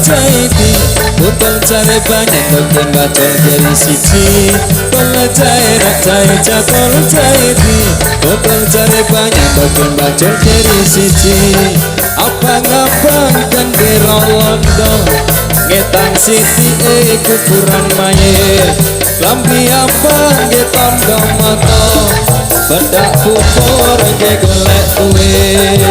jaiti botol jare banyak kok tinggal dari siji botol jare jahit jatol jaiti botol jare banyak kok tinggal dari siji abang-abang dan derolondo ngetang siti kuburan mayit lambi abang ngetondong moto bedak bubur golek duit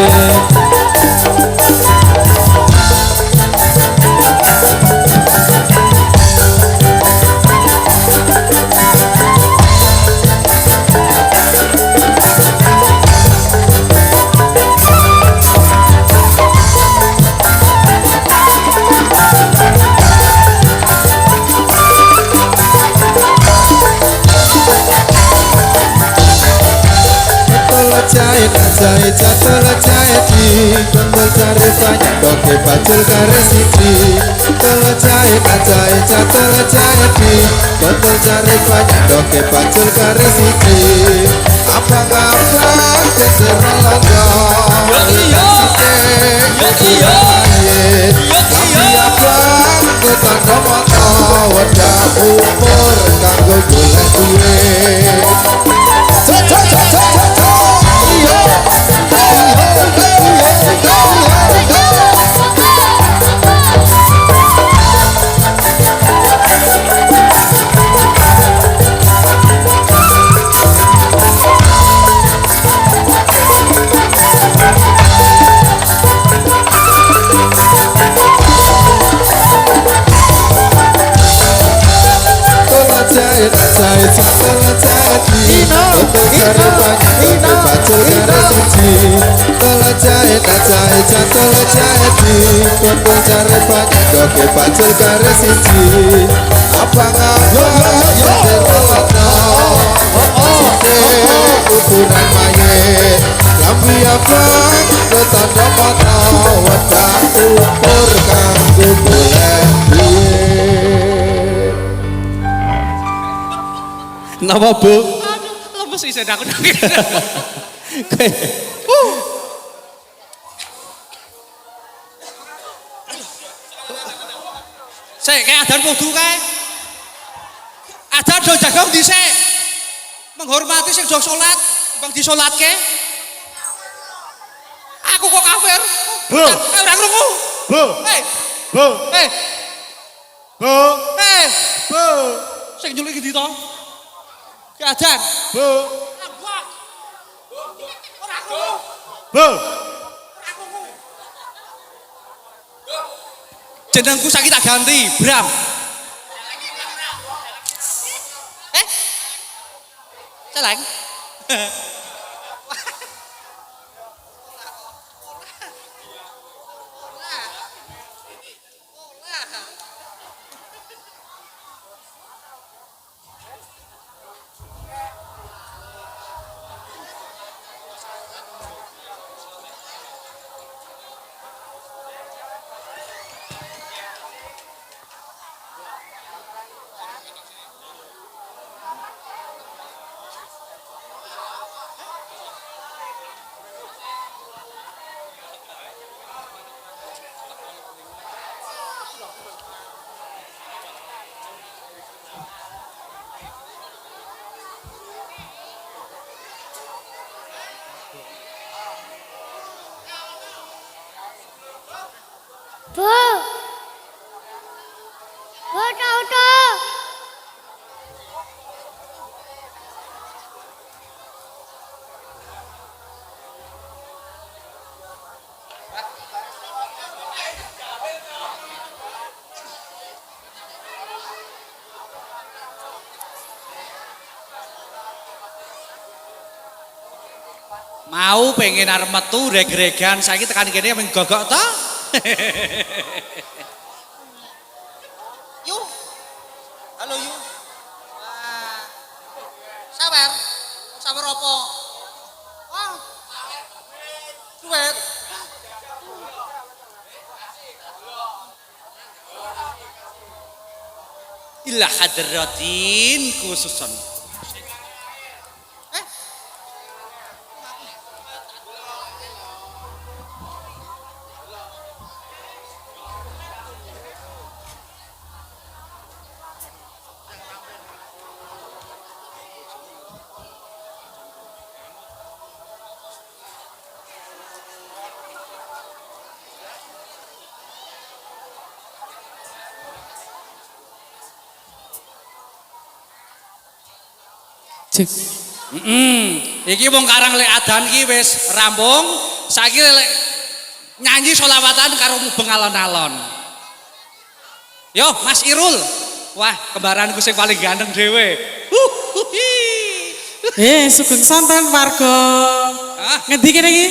jahit jatuh jahiti kumpul cari banyak doke bacul kare siji tolo jahit jatuh jahiti kumpul cari banyak doke bacul kare siji abang-abang keser londo tapi abang ketanda moto wadah umur kanggo golek duit jahit jatuh jahiti untuk cari banyak doke bacul kare siji tolo jahit jatuh jahiti untuk cari banyak doke bacul kare siji abang-abang yang terlono siti kuburan mayit lambi abang ketanda moto wadah umur kanggo golek duit. Napa Bu? Aduh, mesti saya aku nangis. Saya kayak adan kudu kae. Adan do jaga dhisik. Menghormati sing do salat, bang disolatke. Aku kok kafir. Bu. Ora krungu. Bu. Hei. Bu. Hei. Bu. Hei. Bu. Sing nyulik ndi to? Adan. Bu. Ora krungu. Bu. Jenengku saiki tak ganti, Bram. Celeng. Bu. Bu tahu. Mau pengen arep metu reg-regan saiki tekan kene men gogok to. Yu. Halo Yu. Sabar. Sabar apa? Oh. Duit. Ila hadratin khususan. Cek. Iki wong karang lek adan iki wis rampung, saiki lek nyanyi sholawatan karo mubeng alon-alon. Yo, Mas Irul. Wah, kembaranku sing paling ganteng dhewe. Sugeng sonten warga. Ngendi kene iki?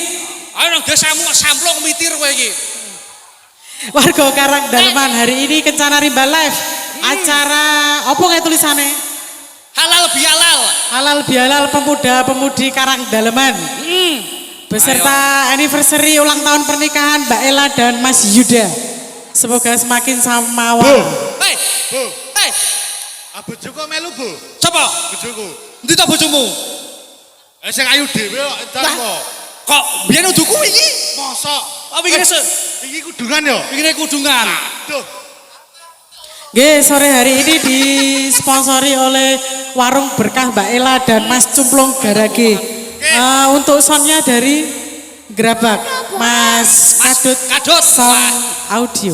Ayo nang desamu samplong mitir kowe iki. Warga Karang Daleman hari ini Kencana Rimba Live. Acara apa kayak tulisannya? Halal bihalal. Halal bihalal pemuda-pemudi Karang Daleman. Beserta anniversary ulang tahun pernikahan Mbak Ella dan Mas Yuda. Semoga semakin samawan. Hei, hei. Bojoku melu, Bu. Sapa? Bojoku. Endi ta bojomu? Sing ayu dhewe kok entar kok. Kok biyen udu kuwi iki? Mosok. Apa iki Iki kudungan ya? Iki kudungan. Duh. Nggih, sore hari ini disponsori oleh Warung Berkah Mbak Ella dan Mas Cumplung Garage. Untuk soundnya dari Gerabak, Mas Kadut Sound Audio.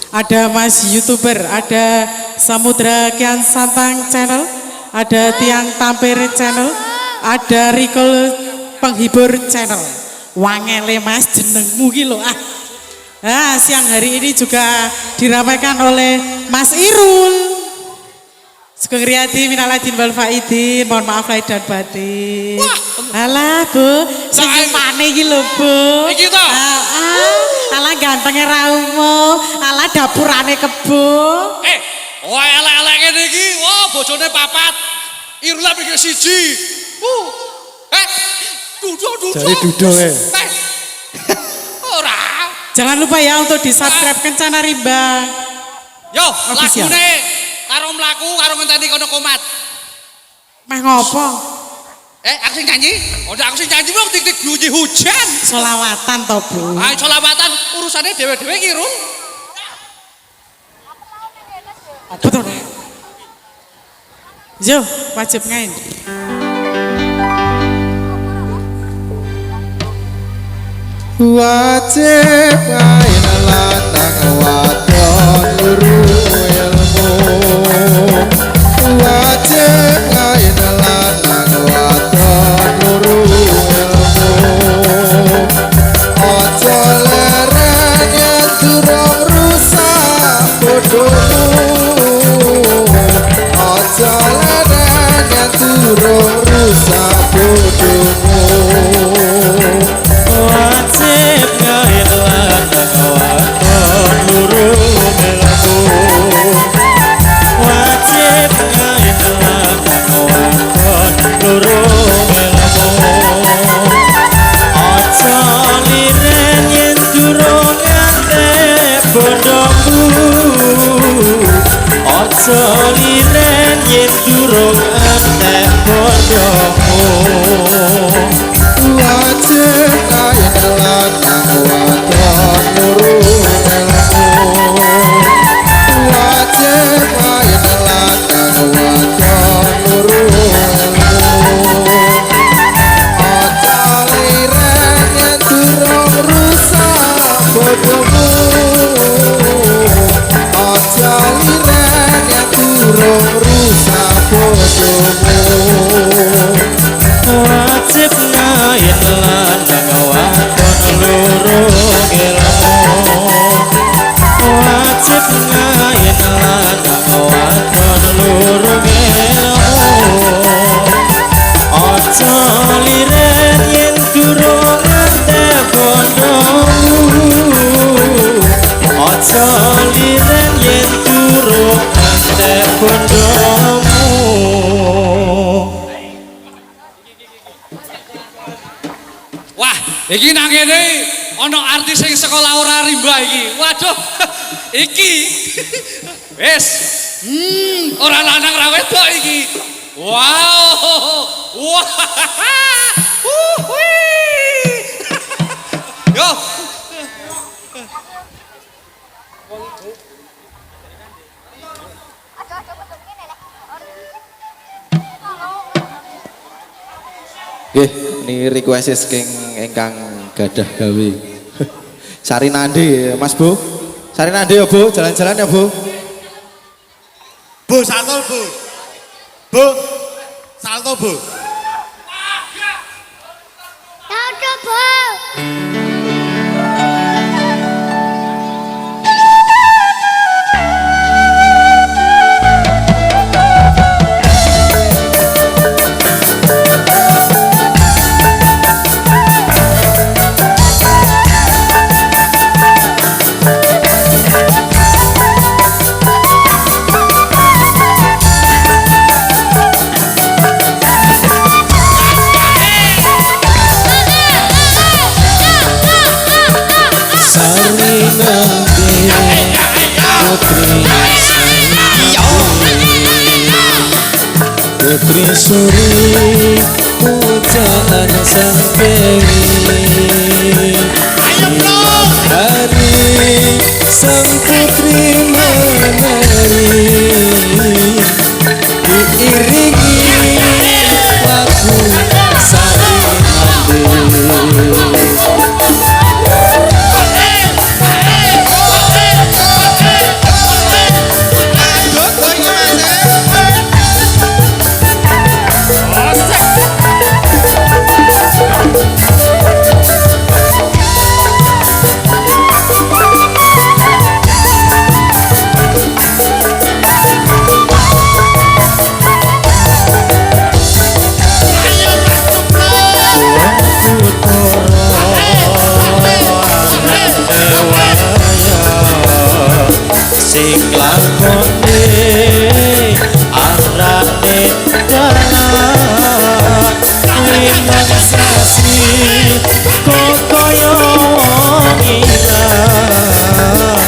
Ada Mas YouTuber, ada Samudra Kian Santang Channel, ada Tiang Tampir Channel, ada Rikol Penghibur Channel. Wangele Mas jenengmu ki lho ah. Nah, siang hari ini juga diramaikan oleh Mas Irul. Sugeng Riyadi minal aidin wal faidin, mohon maaf lahir dan batin. Alah Bu, senyumane iki lho Bu. Iki to. Alah gantenge raumu, alah dapurane kebo. Wah elek-elek ngene iki, wah bojone papat. Irula pikir siji. Duduk. Jadi duduk Ora. Jangan lupa ya untuk di-subscribe Kencana Rimba. Yo, Official. lagune karo mlaku karo ngenteni kono komat. Meh ngopo? Aku sing nyanyi? Aku sing nyanyi wong tik-tik bunyi hujan. Solawatan to Bu. Ayo sholawatan urusane dhewe-dhewe iki, Rul. Betul. Yo, wajib ngain. Wajib kain lanang wadon luru ilmu. Wajib kain lanang wadon luru ilmu. Ojo lereng yen durung rusak bodohmu. Ojo lereng yen durung rusak bodohmu. Wajib ngain lanang wadon luru ilmu. Wajib ngain lanang wadon luru ilmu. Aja liren yen durung ngantek bodohmu. Aja liren yen durung ngantek bodohmu. Wajib kain lanang wadon luru ilmu. Wajib kain lanang wadon luru ilmu. Ojo liren yen durung rusak bodohmu. Ojo liren yen durung rusak bodohmu. Wajib ngain lanang wadon luru ilmu. Wajib ngain lanang wadon luru ilmu. Aja liren yen durung ngantek bodohmu. Aja liren yen durung ngantek bodohmu. Wah, iki nang kene ana artis sing sekolah ora rimba iki. Waduh. Iki. Wes. Ora lanang ra wedok iki. Wow. Wah. Yo. Nggih, ini request saking ingkang gadah gawe. Sari Nandi, Mas Bu. Sari Nandi ya Bu, jalan-jalan ya Bu. Bu, salto Bu. Bu, salto Bu. Bu. Sari Putri Suri pujaan sang dewi hari sang putri menari diiringi lagu sari mandi. Sing lakone arane dalan limang sasi kok kaya wong ilang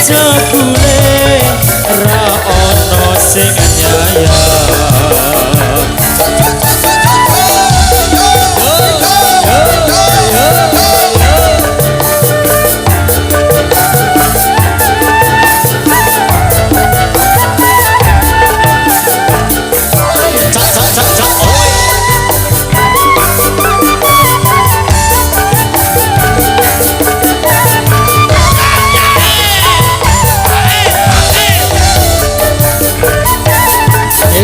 jebule ra ono sing nyayang.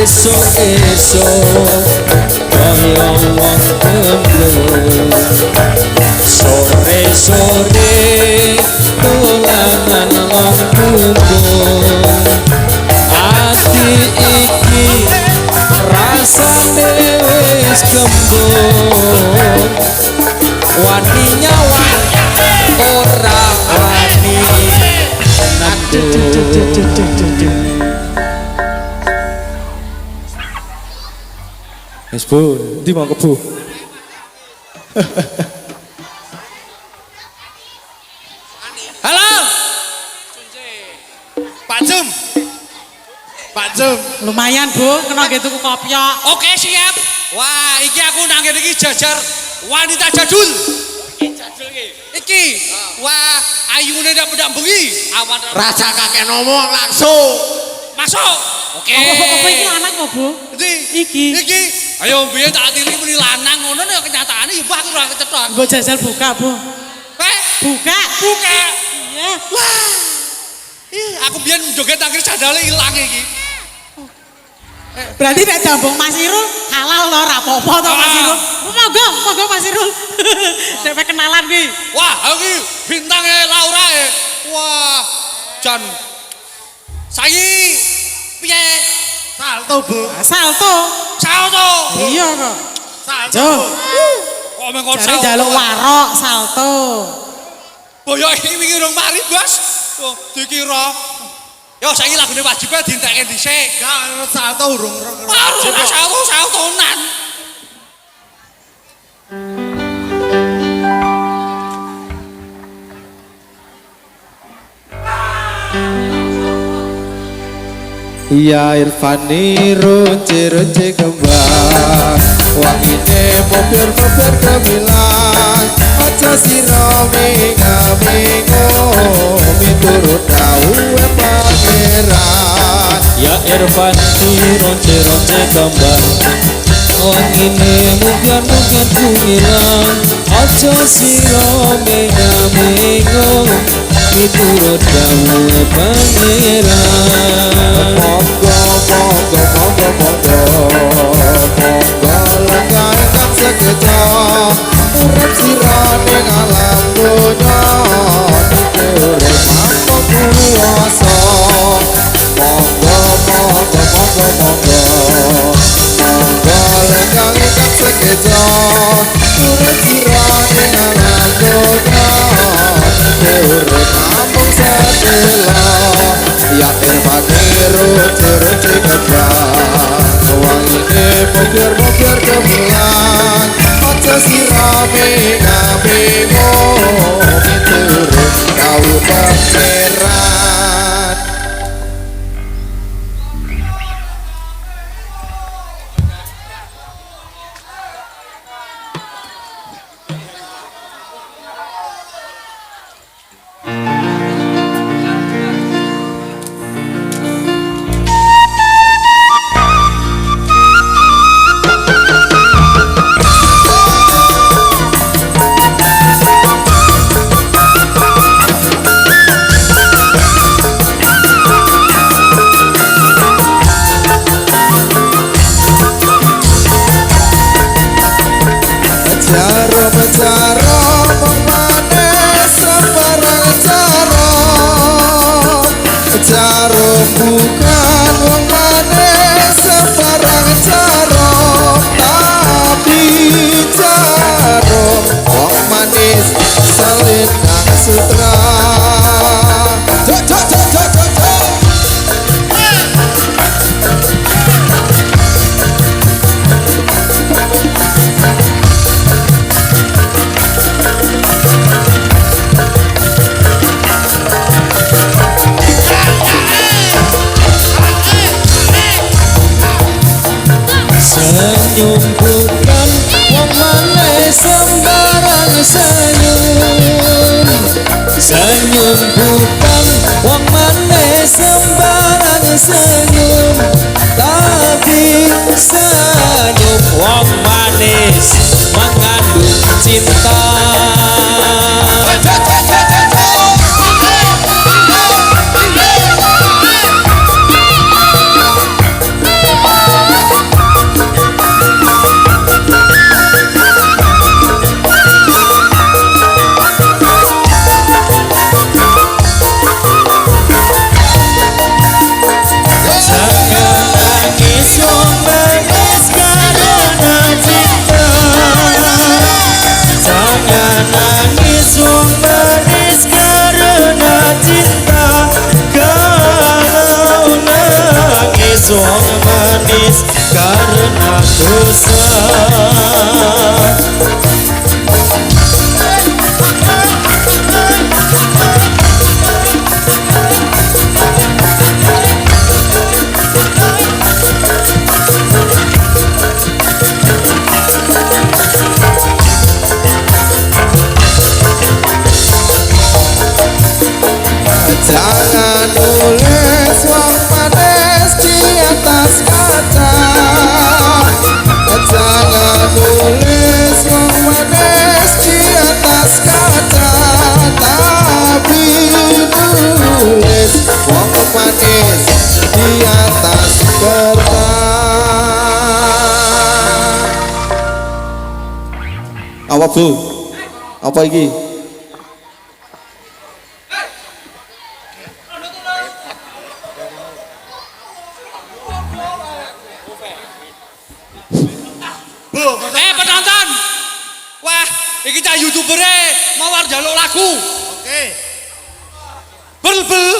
Esok-esok kaya wong gemblung sore-sore dolanan wong bumbung ati iki rasane wis gembung wani nyawang ora wani nandung. Mas Bu, di mau ke Bu? Halo. Pak Jum. Pak Jum. Lumayan Bu, kena gitu ku kopiok. Oke siap. Wah, iki aku nang kene iki jajar wanita jadul. Iki jadul iki. Wah, ayune ndak bengi. Awan Raja kakek ngomong langsung. masuk. Oke. Apa iki lanang kok Bu? Ndi? Iki. Iki. Ayo biyen tak atili muni lanang ngono nek kenyataane ya aku ora kecetok. Nggo jajal buka Bu. Buka. Buka. Iya. Wah. Ih, aku biyen joget akhir cadale ilang iki. Berarti nek dambung Mas Irul halal to ora apa-apa to Mas Irul. Monggo Mas Irul. Nek kenalan kuwi. Wah, iki bintange Laura e. Wah, Jan. Saiki piye? Salto, Bu. Salto. Salto. Iya kok. Salto. Jo. Kok mengkon Jare salto. njaluk warok salto. Boyo iki wingi rong mari, Bos. Oh, dikira. Yo saiki lagune wajibe dientekke dhisik. Gak salto urung. Saltonan. Ya Irfani ronce kembang wangine mobil gemilang aja sira mengo miturut dawuhe pangeran. Ya Irfani ronce kembang wangine mungkin kumilang aja sira mengo miturut dawuhe pangeran. Monggo lengae kang sekeca urip urip mampu kuwasa monggo lenggang ingkang sekeca urip sirane alam donya urip mampu sedela yakin fakir ruci kebang wangine mukir gemelang aja sirame ngabingo miturut kau pangeran. Jarum bukan wong manis sembarang jarum tapi jarum wong manis selendang sutra. Senyum bukan wong manis sembarang senyum. Senyum bukan wong manis sembarang senyum, tapi senyum wong manis mengandung cinta. Wong manis karena dosa. Jangan nulis wong manis di atas kaca. Jangan nulis wong manis di atas kaca, tapi nulis wong manis di atas kertas. Apa Bu? Apa iki? Penonton, wah, ini kita YouTubernya mau jaluk lagu. Oke. Bel.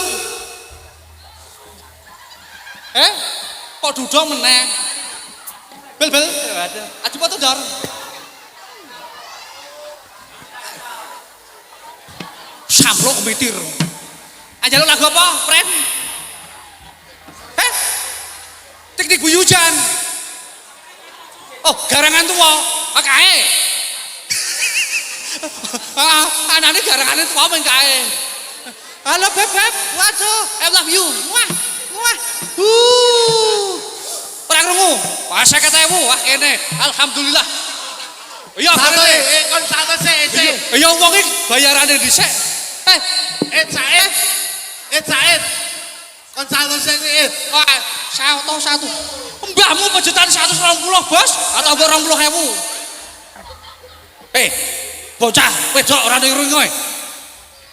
Kok duduk meneh? Bel. Aduh foto dor. Samplok mitir. Jaluk lagu apa, friend? Teknik buyujan. Oh, garangan tua, kae. Anaknya garangan tua main kae. Halo beb, waduh, I love you. Wah. Perang rungu, wah saya kata ibu, wah kene, alhamdulillah. Iya, Santai, kon santai sih. Iya, wongin bayarannya dhisik. Said. Kon santai sih. Wah, satu. Mbahmu pejutan 120 bos atau 20.000. Bocah wedok ora niru kowe.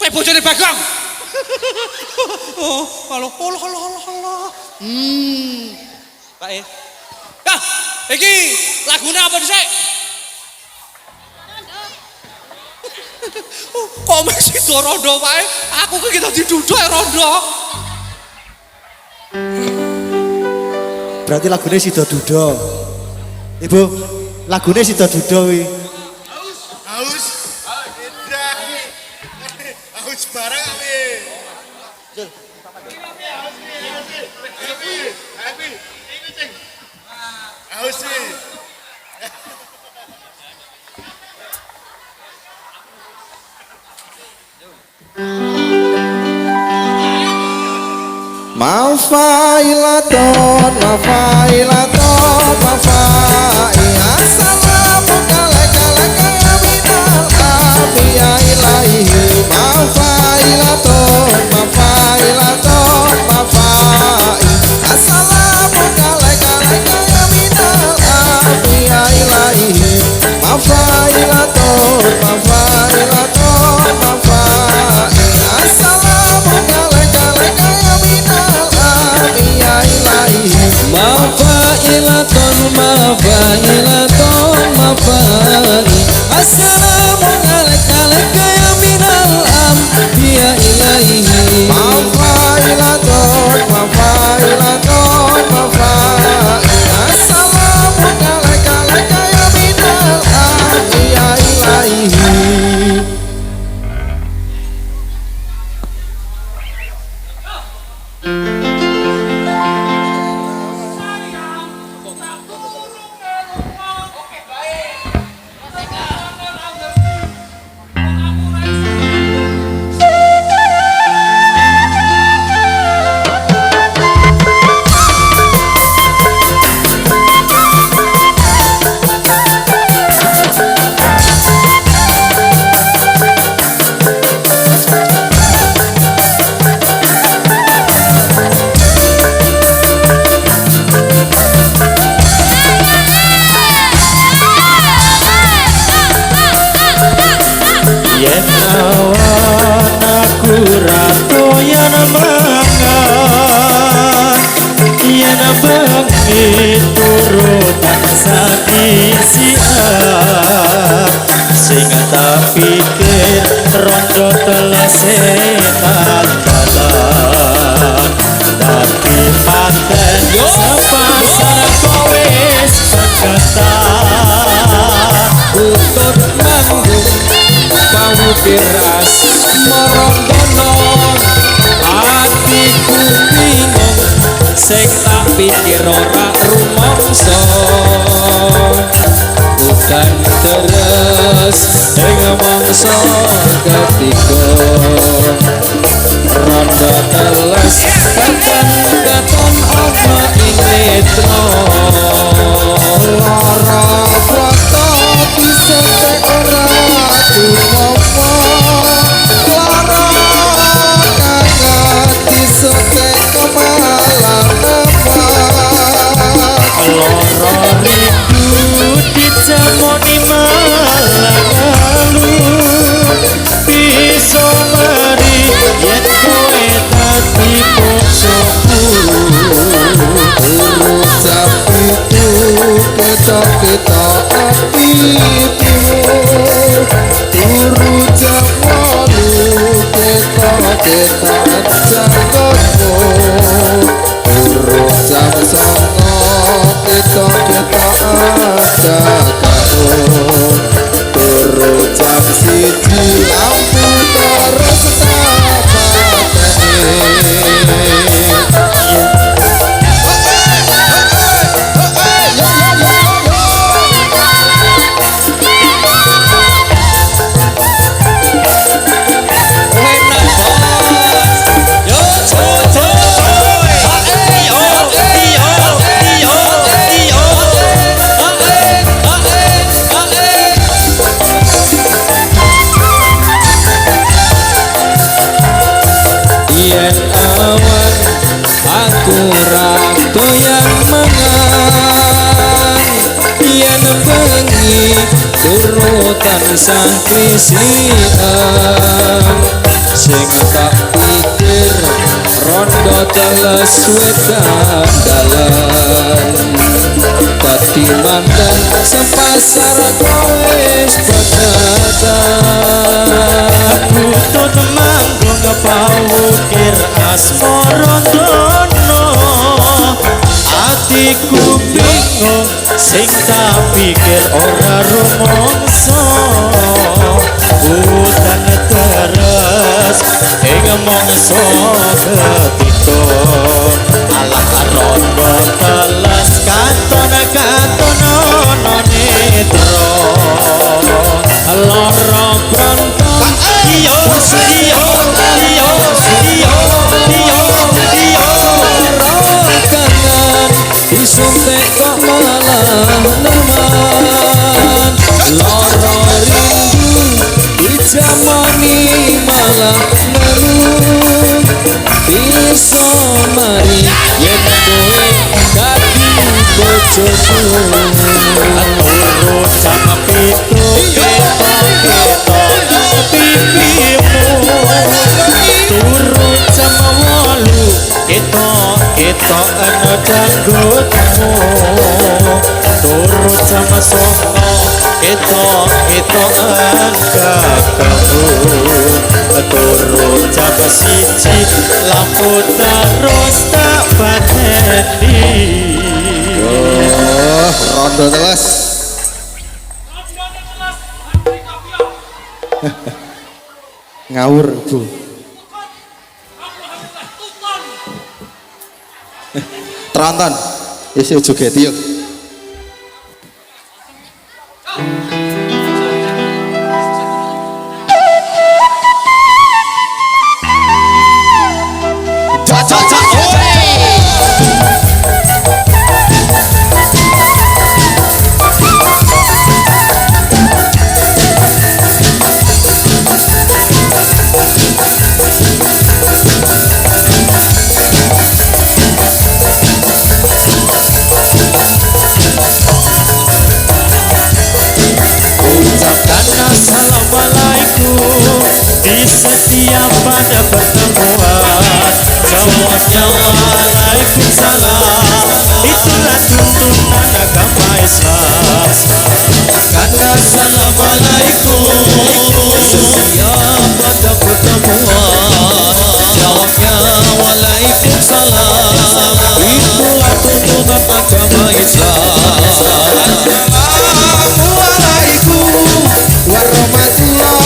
Kowe bojone Bagong. Oh, halo. Pak E. Ya, iki lagune apa dhisik? Kok mesti rondo Pak E? Aku ki kita diduduk rondo. Berarti lagune Sida Duda. Ibu, lagune Sida Duda kuwi. Haus. Edah. Haus barang abi. Haus nih. Mafailaton, mafailaton, mafai. Assalamu alaikum ya minal anbiya ilaihi. Mafailaton, mafailaton, mafai. Assalamu alaikum ya minal anbiya ilaihi. Mafailaton, mafailaton, mafai. Assalamu alaikum ya minal anbiya ilaihi. Mafailaton, mafailaton, mafai. Assalamu alaika ya minal anbiya ilaihi. Mafailaton, mafailaton, mafai. Assalamu alaikum ya minal anbiya ilaihi. Yen awan aku ratoyan mangan, yen bengi turutan sakisian, sing tak pikir rondo telesetan dalan, tapi paten sepasar kowis seketan untuk manggung mau keras merondono hatiku bingung sing tak pikir ora rumangsa bukan terus ing mangsa ketiga rondo teles katon ana ing netra Lara foto bisa ora tumopo. Lara kangen disote kemalan loro rindu dicamoni malangalu bisa mari yen kowe dadi boksoku Sapiku ketok-ketok atimu. Turu jam 8 ketok-ketok janggoku. Turu jam 9 ketok-ketok jagaku. Turu jam 1 lampu terus tak pateni. Yen awan aku doyan mangan, yen bengi turutan sang kisian, sing tak pikir rondo teles wedan dalan dadi manten sepasar wis padatan Butut manggung pawukir asmara dono atiku bingung sing tak pikir ora rumangsa udan terus ing mangsa ketika alah rondo teles katon ono netro lara pronto iyo kangen disuntik kok malah neman lara rindu dijamani malah ngerung iso mari yen kowe dadi bojoku turut sama pitu ketok pipimu turut sama wolu ketok ana danggutmu turut sama songo ketok angkakamu turut sama siji lampu terus tak pateni Rondo teles. Ngawur Bu. Tronton. Isi joget yuk. Assalamualaikum di setiap pada pertemuan jawabnya waalaikumsalam itulah tuntunan agama Islam karena assalamualaikum setiap pada pertemuan jawabnya waalaikumsalam itulah tuntunan agama Islam Assalamualaikum warahmatullahi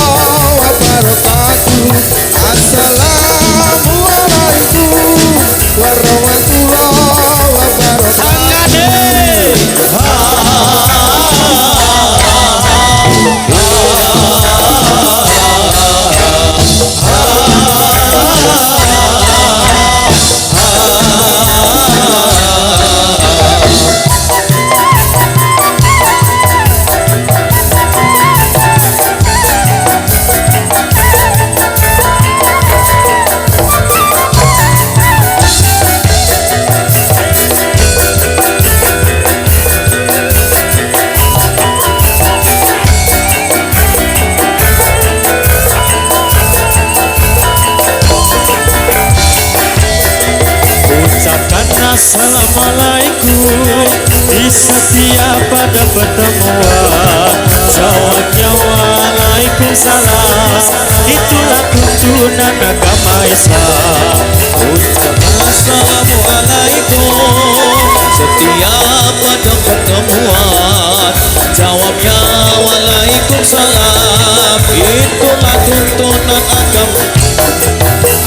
Assalamualaikum di setiap pada pertemuan jawabnya waalaikumsalam itulah tuntunan agama Islam ucapan assalamualaikum setiap pada pertemuan jawabnya waalaikumsalam itulah tuntunan agama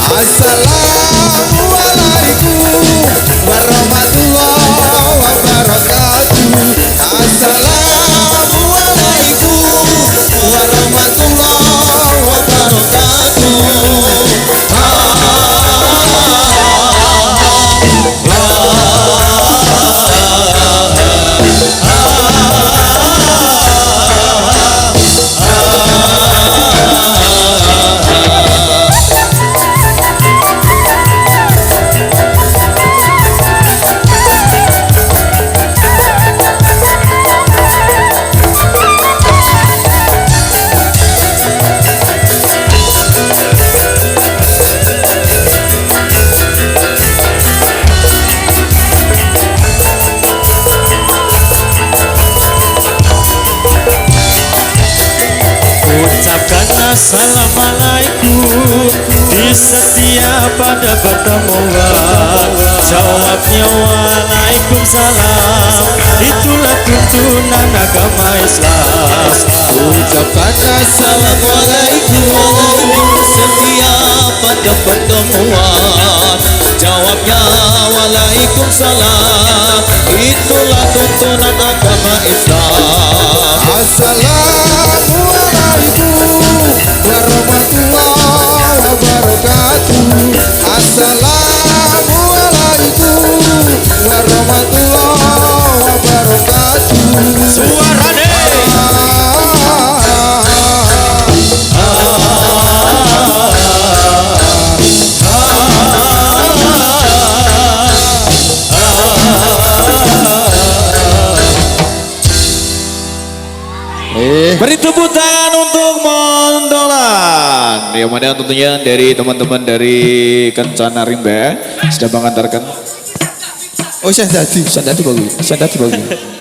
Assalamualaikum warahmatullahi wabarakatuh. Assalamualaikum warahmatullahi wabarakatuh. Assalamualaikum di setiap pada pertemuan. Jawabnya waalaikumsalam. Itulah tuntunan agama Islam. Ucapkan assalamualaikum Setiap pada pertemuan jawabnya waalaikumsalam. Itulah tuntunan agama Islam. Assalamualaikum warahmatullahi wabarakatuh. Assalamualaikum warahmatullahi wabarakatuh. Suara deh. Beri tepuk tangan untuk Mondolan. Yang mana tentunya dari teman-teman dari Kencana Rimba sudah mengantarkan. Oh, saya tadi bagus.